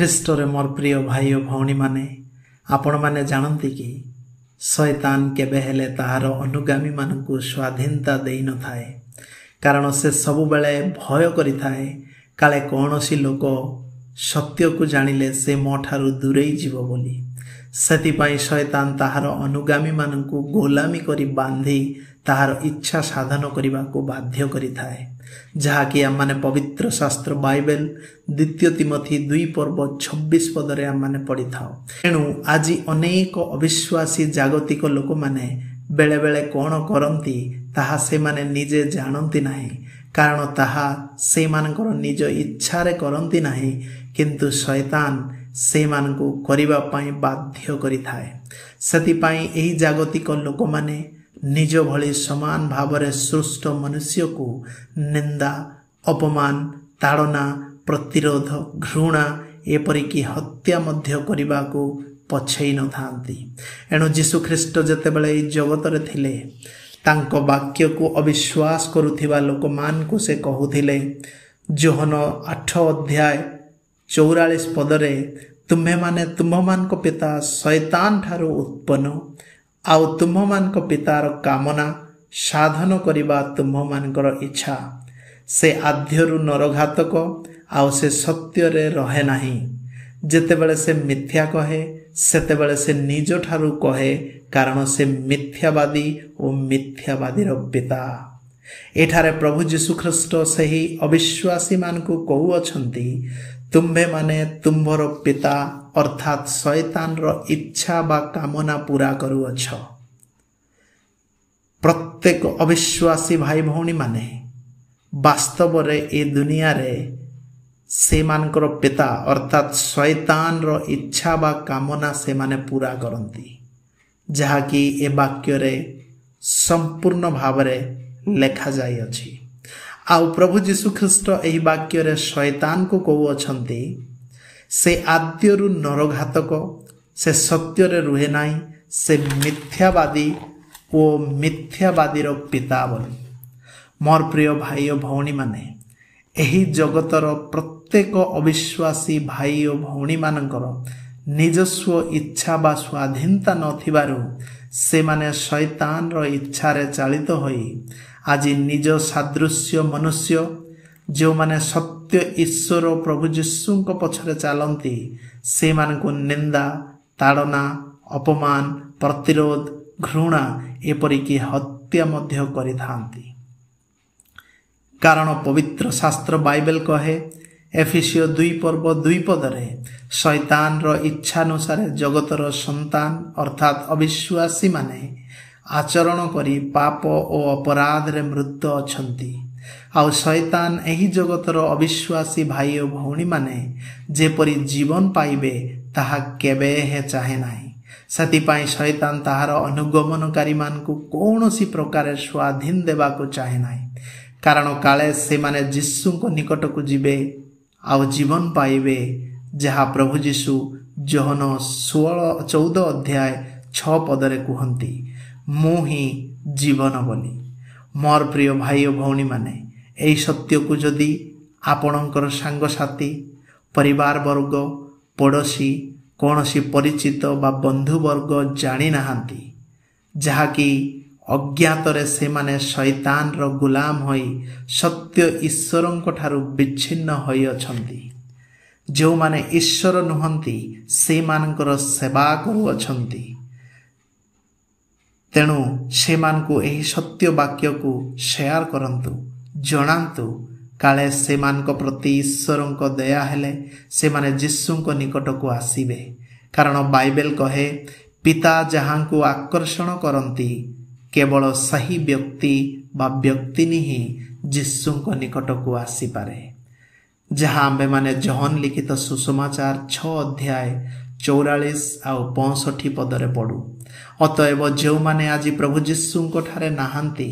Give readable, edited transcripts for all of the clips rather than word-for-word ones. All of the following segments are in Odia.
ଖ୍ରୀଷ୍ଟରେ ମୋର ପ୍ରିୟ ଭାଇ ଓ ଭଉଣୀମାନେ, ଆପଣମାନେ ଜାଣନ୍ତି କି ଶୟତାନ କେବେ ହେଲେ ତାହାର ଅନୁଗାମୀମାନଙ୍କୁ ସ୍ୱାଧୀନତା ଦେଇନଥାଏ। କାରଣ ସେ ସବୁବେଳେ ଭୟ କରିଥାଏ କାଳେ କୌଣସି ଲୋକ ସତ୍ୟକୁ ଜାଣିଲେ ସେ ମୋ ଠାରୁ ଦୂରେଇ ଯିବ ବୋଲି। ସେଥିପାଇଁ ଶୟତାନ ତାହାର ଅନୁଗାମୀମାନଙ୍କୁ ଗୋଲାମୀ କରି ବାନ୍ଧି ତାହାର ଇଚ୍ଛା ସାଧନ କରିବାକୁ ବାଧ୍ୟ କରିଥାଏ, ଯାହାକି ଆମମାନେ ପବିତ୍ର ଶାସ୍ତ୍ର ବାଇବେଲ 2 ତିମୋଥୀ 2:26 ଆମମାନେ ପଢ଼ିଥାଉ। ତେଣୁ ଆଜି ଅନେକ ଅବିଶ୍ୱାସୀ ଜାଗତିକ ଲୋକମାନେ ବେଳେବେଳେ କ'ଣ କରନ୍ତି ତାହା ସେମାନେ ନିଜେ ଜାଣନ୍ତି ନାହିଁ, କାରଣ ତାହା ସେମାନଙ୍କର ନିଜ ଇଚ୍ଛାରେ କରନ୍ତି ନାହିଁ, କିନ୍ତୁ ଶୟତାନ ସେମାନଙ୍କୁ କରିବା ପାଇଁ ବାଧ୍ୟ କରିଥାଏ। ସେଥିପାଇଁ ଏହି ଜାଗତିକ ଲୋକମାନେ ନିଜ ଭଳି ସମାନ ଭାବରେ ସୃଷ୍ଟ ମନୁଷ୍ୟକୁ ନିନ୍ଦା, ଅପମାନ, ତାଡ଼ନା, ପ୍ରତିରୋଧ, ଘୃଣା ଏପରିକି ହତ୍ୟା ମଧ୍ୟ କରିବାକୁ ପଛେଇ ନଥାନ୍ତି। ଏଣୁ ଯୀଶୁଖ୍ରୀଷ୍ଟ ଯେତେବେଳେ ଏହି ଜଗତରେ ଥିଲେ ତାଙ୍କ ବାକ୍ୟକୁ ଅବିଶ୍ୱାସ କରୁଥିବା ଲୋକମାନଙ୍କୁ ସେ କହୁଥିଲେ, ଯୋହନ 8:44 ତୁମ୍ଭେମାନେ ତୁମ୍ଭମାନଙ୍କ ପିତା ଶୟତାନ ଠାରୁ ଉତ୍ପନ୍ନ, ଆଉ ତୁମ୍ଭମାନଙ୍କ ପିତାର କାମନା ସାଧନ କରିବା ତୁମ୍ଭମାନଙ୍କର ଇଚ୍ଛା। ସେ ଆଦ୍ୟରୁ ନରଘାତକ, ଆଉ ସେ ସତ୍ୟରେ ରହେ ନାହିଁ। ଯେତେବେଳେ ସେ ମିଥ୍ୟା କହେ ସେତେବେଳେ ସେ ନିଜଠାରୁ କହେ, କାରଣ ସେ ମିଥ୍ୟାବାଦୀ ଓ ମିଥ୍ୟାବାଦୀର ପିତା। ଏଠାରେ ପ୍ରଭୁ ଯୀଶୁଖ୍ରୀଷ୍ଟ ସେହି ଅବିଶ୍ୱାସୀମାନଙ୍କୁ କହୁଅଛନ୍ତି, ତୁମ୍ଭେମାନେ ତୁମ୍ଭର ପିତା ଅର୍ଥାତ୍ ଶୟତାନର ଇଚ୍ଛା ବା କାମନା ପୂରା କରୁଅଛ। ପ୍ରତ୍ୟେକ ଅବିଶ୍ୱାସୀ ଭାଇ ଭଉଣୀମାନେ ବାସ୍ତବରେ ଏ ଦୁନିଆରେ ସେମାନଙ୍କର ପିତା ଅର୍ଥାତ୍ ଶୟତାନର ଇଚ୍ଛା ବା କାମନା ସେମାନେ ପୂରା କରନ୍ତି, ଯାହାକି ଏ ବାକ୍ୟରେ ସମ୍ପୂର୍ଣ୍ଣ ଭାବରେ ଲେଖାଯାଇଅଛି। ଆଉ ପ୍ରଭୁ ଯୀଶୁଖ୍ରୀଷ୍ଟ ଏହି ବାକ୍ୟରେ ଶୟତାନକୁ କହୁଅଛନ୍ତି, ସେ ଆଦ୍ୟରୁ ନରଘାତକ, ସେ ସତ୍ୟରେ ରୁହେ ନାହିଁ, ସେ ମିଥ୍ୟାବାଦୀ ଓ ମିଥ୍ୟାବାଦୀର ପିତା ବୋଲି। ମୋର ପ୍ରିୟ ଭାଇ ଓ ଭଉଣୀମାନେ, ଏହି ଜଗତର ପ୍ରତ୍ୟେକ ଅବିଶ୍ୱାସୀ ଭାଇ ଓ ଭଉଣୀମାନଙ୍କର ନିଜସ୍ୱ ଇଚ୍ଛା ବା ସ୍ୱାଧୀନତା ନଥିବାରୁ ସେମାନେ ଶୟତାନର ଇଚ୍ଛାରେ ଚାଳିତ ହୋଇ ଆଜି ନିଜ ସାଦୃଶ୍ୟ ମନୁଷ୍ୟ ଯେଉଁମାନେ ସତ୍ୟ ଈଶ୍ୱର ପ୍ରଭୁ ଯୀଶୁଙ୍କ ପଛରେ ଚାଲନ୍ତି ସେମାନଙ୍କୁ ନିନ୍ଦା, ତାଡ଼ନା, ଅପମାନ, ପ୍ରତିରୋଧ, ଘୃଣା ଏପରିକି ହତ୍ୟା ମଧ୍ୟ କରିଥାନ୍ତି। କାରଣ ପବିତ୍ର ଶାସ୍ତ୍ର ବାଇବେଲ କହେ, ଏଫେସୀୟ 2:2 ଶୟତାନର ଇଚ୍ଛାନୁସାରେ ଜଗତର ସନ୍ତାନ ଅର୍ଥାତ୍ ଅବିଶ୍ୱାସୀମାନେ ଆଚରଣ କରି ପାପ ଓ ଅପରାଧରେ ମୃତ ଅଛନ୍ତି। ଆଉ ଶୟତାନ ଏହି ଜଗତର ଅବିଶ୍ୱାସୀ ଭାଇ ଓ ଭଉଣୀମାନେ ଯେପରି ଜୀବନ ପାଇବେ ତାହା କେବେ ହେ ଚାହେଁ ନାହିଁ। ସେଥିପାଇଁ ଶୟତାନ ତାହାର ଅନୁଗମନକାରୀମାନଙ୍କୁ କୌଣସି ପ୍ରକାରେ ସ୍ୱାଧୀନ ଦେବାକୁ ଚାହେଁ ନାହିଁ, କାରଣ କାଳେ ସେମାନେ ଯୀଶୁଙ୍କ ନିକଟକୁ ଯିବେ ଆଉ ଜୀବନ ପାଇବେ, ଯାହା ପ୍ରଭୁ ଯୀଶୁ ଯୋହନ 14:6 କୁହନ୍ତି, ମୁଁ ହିଁ ଜୀବନ ବୋଲି। ମୋର ପ୍ରିୟ ଭାଇ ଓ ଭଉଣୀମାନେ, ଏହି ସତ୍ୟକୁ ଯଦି ଆପଣଙ୍କର ସାଙ୍ଗସାଥି, ପରିବାରବର୍ଗ, ପଡ଼ୋଶୀ, କୌଣସି ପରିଚିତ ବା ବନ୍ଧୁବର୍ଗ ଜାଣିନାହାନ୍ତି, ଯାହାକି ଅଜ୍ଞାତରେ ସେମାନେ ଶୟତାନର ଗୁଲାମ ହୋଇ ସତ୍ୟ ଈଶ୍ୱରଙ୍କ ଠାରୁ ବିଚ୍ଛିନ୍ନ ହୋଇଅଛନ୍ତି, ଯେଉଁମାନେ ଈଶ୍ୱର ନୁହନ୍ତି ସେମାନଙ୍କର ସେବା କରୁଅଛନ୍ତି, ତେଣୁ ସେମାନଙ୍କୁ ଏହି ସତ୍ୟ ବାକ୍ୟକୁ ସେୟାର କରନ୍ତୁ, ଜଣାନ୍ତୁ, କାଳେ ସେମାନଙ୍କ ପ୍ରତି ଈଶ୍ୱରଙ୍କ ଦୟା ହେଲେ ସେମାନେ ଯୀଶୁଙ୍କ ନିକଟକୁ ଆସିବେ। କାରଣ ବାଇବେଲ କହେ, ପିତା ଯାହାଙ୍କୁ ଆକର୍ଷଣ କରନ୍ତି କେବଳ ସେହି ବ୍ୟକ୍ତି ବା ବ୍ୟକ୍ତିନୀ ହିଁ ଯୀଶୁଙ୍କ ନିକଟକୁ ଆସିପାରେ, ଯାହା ଆମ୍ଭେମାନେ ଯୋହନ ଲିଖିତ ସୁସମାଚାର 6:44 ଆଉ 65 ପଢ଼ୁ। ଅତଏବ ଯେଉଁମାନେ ଆଜି ପ୍ରଭୁ ଯୀଶୁଙ୍କ ଠାରେ ନାହାନ୍ତି,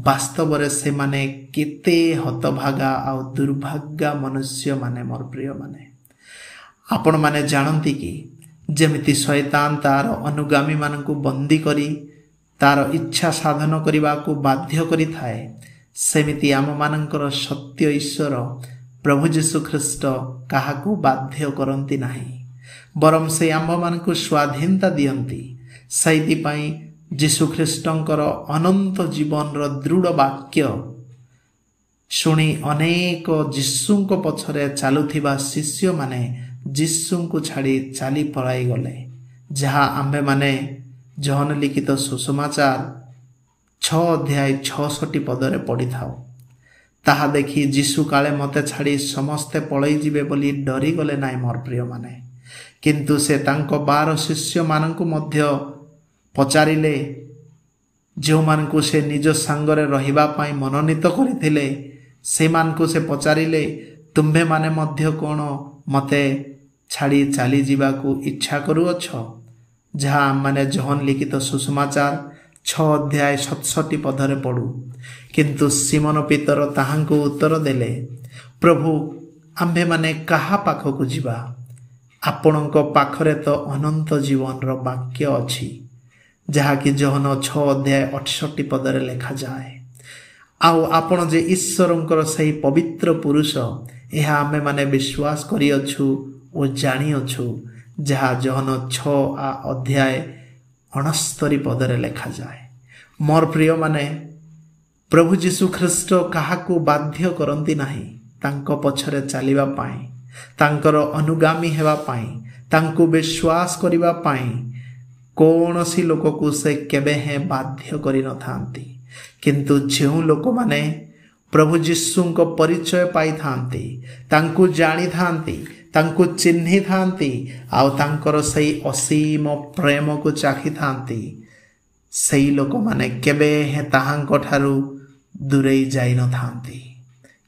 ବାସ୍ତବରେ ସେମାନେ କେତେ ହତଭାଗା ଆଉ ଦୁର୍ଭାଗ୍ୟ ମନୁଷ୍ୟମାନେ। ମୋର ପ୍ରିୟମାନେ, ଆପଣମାନେ ଜାଣନ୍ତି କି ଯେମିତି ଶୟତାନ ତାର ଅନୁଗାମୀମାନଙ୍କୁ ବନ୍ଦୀ କରି ତାର ଇଚ୍ଛା ସାଧନ କରିବାକୁ ବାଧ୍ୟ କରିଥାଏ, ସେମିତି ଆମମାନଙ୍କର ସତ୍ୟ ଈଶ୍ୱର प्रभु जीशु ख्रीष्ट काहाकू बाध्य करती नाही, बरम से आम्भमानकू स्वाधीनता दियंती। सैथिपाई जीशु ख्रीष्टंकर अनंत जीवन दृढ़ वाक्य शुणी अनेक जीशुंको पछरे चालुथिबा शिष्य माने जीशुंको छाड़ी चाली पलाई गले। जहा आम्भे माने जहन लिखित सुसमाचार 6 अध्याय 66 पदरे पढ़ी थाओ। ताहा देखी जीशु काले मते छाड़ी समस्ते पलई जिबे बोली डरी गले नाई मोर प्रिय माने। किंतु से तांको 12 शिष्य मानकु मध्य पचारिले, जो मानकु से निज सांगरे रहिबा पाई मनोनीत करिथिले, से मानकु से पचारिले, तुम्भे माने मध्य कोण मते छाड़ी चाली जीवाकू इच्छा करूअछ? जहाँ माने जहन लिखित सुसमाचार 6 अध्याय 67 पदरे पढ़ू। किंतु सिमोन पीतर ताहांको उत्तर देले, प्रभु आम्भे माने काहा पाखकू जीवा? आपणको पाखरे तो अनंत जीवन रो वाक्य अछि, जहा कि जहन 6 अध्याय 68 पदरे लेखा जाए। आउ आपण जे ईश्वरंकर सही पवित्र पुरुष, यह आम्भे माने विश्वास करिअछु ओ जानिअछु, जहा जहन 6 अध्याय 69 पदरे लेखा जाए। मोर प्रिय माने, प्रभु जीशु ख्रीष्ट काहाकू बाध्य करती नाही तांको पछरे चलिबा पाई, तांकर अनुगामी हेबा पाई, तांको विश्वास करिबा पाई कौनसी लोक को से केबे हे बाध्य करि न थांती। किंतु जो लोक माने प्रभु जीशुंको परिचय पाई थांती, तांको जानी थांती, तांको चिन्हि थांती, आउ तांकर सही असीम प्रेम को चाखी थांती, सही लोक माने केबे हे ताहांको ठारू दूरेई जाई न थांती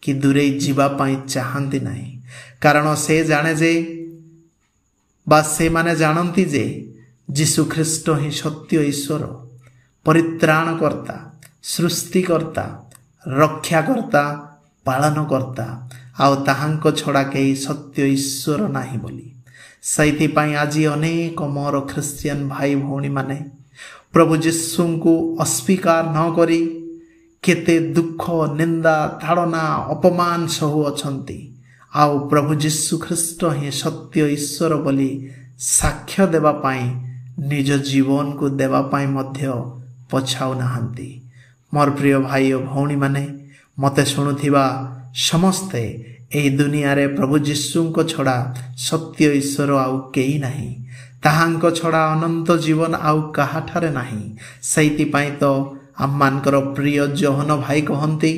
कि दूरेई जीवा पाई चाहंती नहीं। कारण से जाने जे बा से माने जानती जे जीशु ख्रीष्ट ही सत्य ईश्वर, परित्राणकर्ता, सृष्टिकर्ता, रक्षाकर्ता, पालनकर्ता, आउ ताहांको छड़ा केही सत्य ईश्वर नाही बोली। सैथिपाई आज अनेक मोर ख्रिस्टियन भाई भौणी माने प्रभु जीशुंको अस्वीकार न करी केते दुख, निंदा, ताड़ना, अपमान सहु अछंती, आउ प्रभु जीशु ख्रीष्ट ही सत्य ईश्वर बोली साक्ष्य देवा पाई निज जीवन को देवा पाई मध्य पछाउ नाहंती। मोर प्रिय भाई और भौणी माने, मते शुणुथिबा समस्ते एही दुनिया रे प्रभु जीशुंको छड़ा सत्य ईश्वर आउ केही नाही, ताहांको छड़ा अनंत जीवन आउ काहाठारे नाही। सैथिपाई तो आम्मानकर प्रिय जहन भाई कहंती,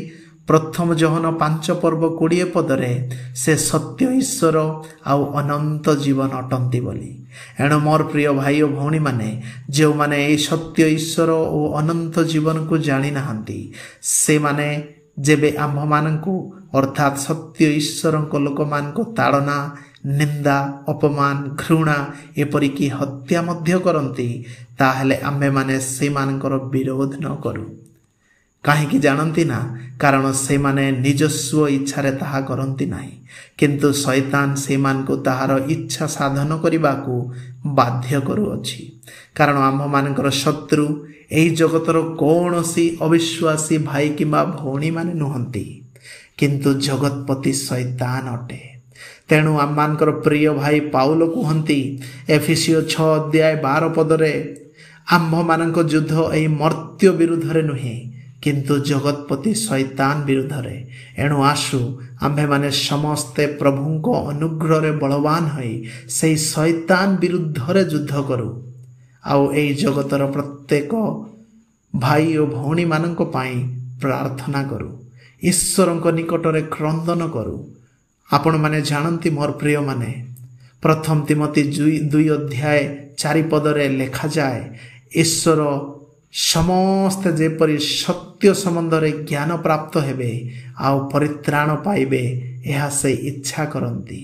प्रथम जहन 5 पर्व 20 पदरे से सत्य ईश्वर आउ अनंत जीवन अटंती बोली। एणु मोर प्रिय भाई और भौणी माने, जो माने ए सत्य ईश्वर और अनंत जीवन को जानी नाहंती, से माने जेबे आम्भ मानकू अर्थात सत्य ईश्वर लोक मान को ताड़ना, निंदा, अपमान, घृणा एपरिकी हत्या मध्य करती, ताहले आम्भे माने से मानकर विरोध न करू। काहेकि जानती ना? कारण से माने निजस्व इच्छारे ताहा करती नाही, किंतु शैतान से मान को ताहार इच्छा साधन करिबाकू बाध्य करूअछि। कारण आम्भ मानकर शत्रु एही जगतर कौनसी अविश्वासी भाई किंबा भौणी माने नुहंती, किंतु जगतपति शैतान अटे। तेणु आम्मानकर प्रिय भाई पाउल कहती एफिसियो 6 अध्याय 12 पदरे, आम्भ मानक युद्ध एही मर्त्य विरुद्धरे नुहे, किंतु जगतपति शैतान विरुद्धरे। एणु आसु आम्भे माने समस्ते प्रभुंको अनुग्रह रे बलवान होई सेही शैतान विरुद्धरे युद्ध करू। आउ एही जगतर प्रत्येक भाई और भौणी मानक पाई प्रार्थना करू, ईश्वरंको निकटरे क्रंदन करू। आपण माने जानती मोर प्रिय माने, प्रथम तिमोथी 2 अध्याय 4 पदरे लेखा जाए, ईश्वर समस्त जेपरी सत्य संबंधरे ज्ञान प्राप्त हेबे आउ परित्राण पाइबे यह से इच्छा करती,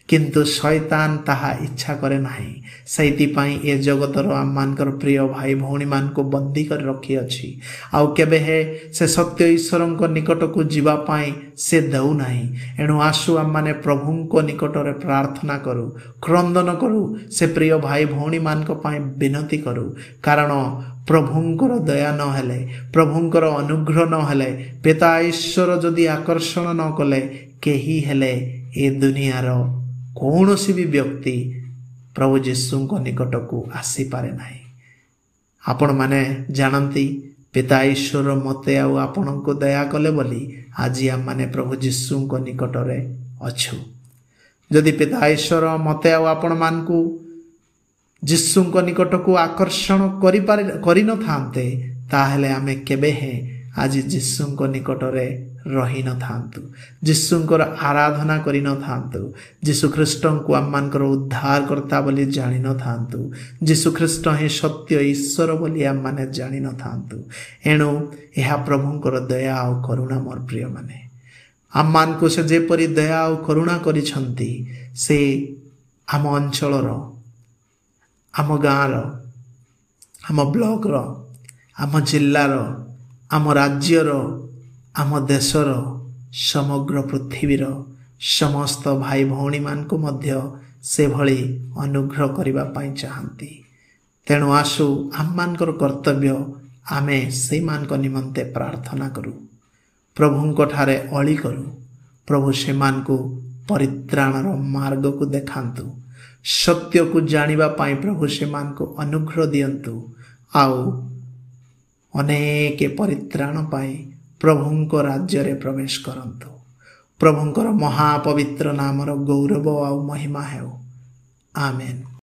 किंतु शैतान ताहा इच्छा करे नाही। सैथिपाई ए जगतर आम्मानकर प्रिय भाई भौणी मान को बंदी कर रखी अछि, आउ केबे हे से सत्य ईश्वरंको निकट को जीवा पाई से दउ नाही। एणु आसु आम माने प्रभुंको निकटरे प्रार्थना करू, क्रंदन करू, से प्रिय भाई भौणी मान को पाई विनती करू। कारण प्रभुंकर दया न हेले, प्रभुंकर अनुग्रह न हेले, पिता ईश्वर जदि आकर्षण न कले କେହି ହେଲେ ଏ ଦୁନିଆର କୌଣସି ବି ବ୍ୟକ୍ତି ପ୍ରଭୁ ଯୀଶୁଙ୍କ ନିକଟକୁ ଆସିପାରେ ନାହିଁ। ଆପଣମାନେ ଜାଣନ୍ତି ପିତା ଈଶ୍ୱର ମୋତେ ଆଉ ଆପଣଙ୍କୁ ଦୟା କଲେ ବୋଲି ଆଜି ଆମମାନେ ପ୍ରଭୁ ଯୀଶୁଙ୍କ ନିକଟରେ ଅଛୁ। ଯଦି ପିତା ଈଶ୍ୱର ମୋତେ ଆଉ ଆପଣମାନଙ୍କୁ ଯୀଶୁଙ୍କ ନିକଟକୁ ଆକର୍ଷଣ କରିନଥାନ୍ତେ ତାହେଲେ ଆମେ କେବେ ହେଁ ଆଜି ଯୀଶୁଙ୍କ ନିକଟରେ ରହିନଥାନ୍ତୁ, ଯୀଶୁଙ୍କର ଆରାଧନା କରିନଥାନ୍ତୁ, ଯୀଶୁଖ୍ରୀଷ୍ଟଙ୍କୁ ଆମମାନଙ୍କର ଉଦ୍ଧାରକର୍ତ୍ତା ବୋଲି ଜାଣିନଥାନ୍ତୁ, ଯୀଶୁଖ୍ରୀଷ୍ଟ ହିଁ ସତ୍ୟ ଈଶ୍ୱର ବୋଲି ଆମମାନେ ଜାଣିନଥାନ୍ତୁ। ଏଣୁ ଏହା ପ୍ରଭୁଙ୍କର ଦୟା ଆଉ କରୁଣା ମୋର ପ୍ରିୟମାନେ। ଆମମାନଙ୍କୁ ସେ ଯେପରି ଦୟା ଆଉ କରୁଣା କରିଛନ୍ତି ସେ ଆମ ଅଞ୍ଚଳର, ଆମ ଗାଁର, ଆମ ବ୍ଲକର, ଆମ ଜିଲ୍ଲାର, ଆମ ରାଜ୍ୟର, ଆମ ଦେଶର, ସମଗ୍ର ପୃଥିବୀର ସମସ୍ତ ଭାଇ ଭଉଣୀମାନଙ୍କୁ ମଧ୍ୟ ସେଭଳି ଅନୁଗ୍ରହ କରିବା ପାଇଁ ଚାହାନ୍ତି। ତେଣୁ ଆସୁ ଆମମାନଙ୍କର କର୍ତ୍ତବ୍ୟ ଆମେ ସେଇମାନଙ୍କ ନିମନ୍ତେ ପ୍ରାର୍ଥନା କରୁ, ପ୍ରଭୁଙ୍କଠାରେ ଅଳି କରୁ। ପ୍ରଭୁ ସେମାନଙ୍କୁ ପରିତ୍ରାଣର ମାର୍ଗକୁ ଦେଖାନ୍ତୁ, ସତ୍ୟକୁ ଜାଣିବା ପାଇଁ ପ୍ରଭୁ ସେମାନଙ୍କୁ ଅନୁଗ୍ରହ ଦିଅନ୍ତୁ ଆଉ ଅନେକ ପରିତ୍ରାଣ ପାଇଁ ପ୍ରଭୁଙ୍କ ରାଜ୍ୟରେ ପ୍ରବେଶ କରନ୍ତୁ। ପ୍ରଭୁଙ୍କର ମହାପବିତ୍ର ନାମର ଗୌରବ ଆଉ ମହିମା ହେଉ। ଆମେନ୍।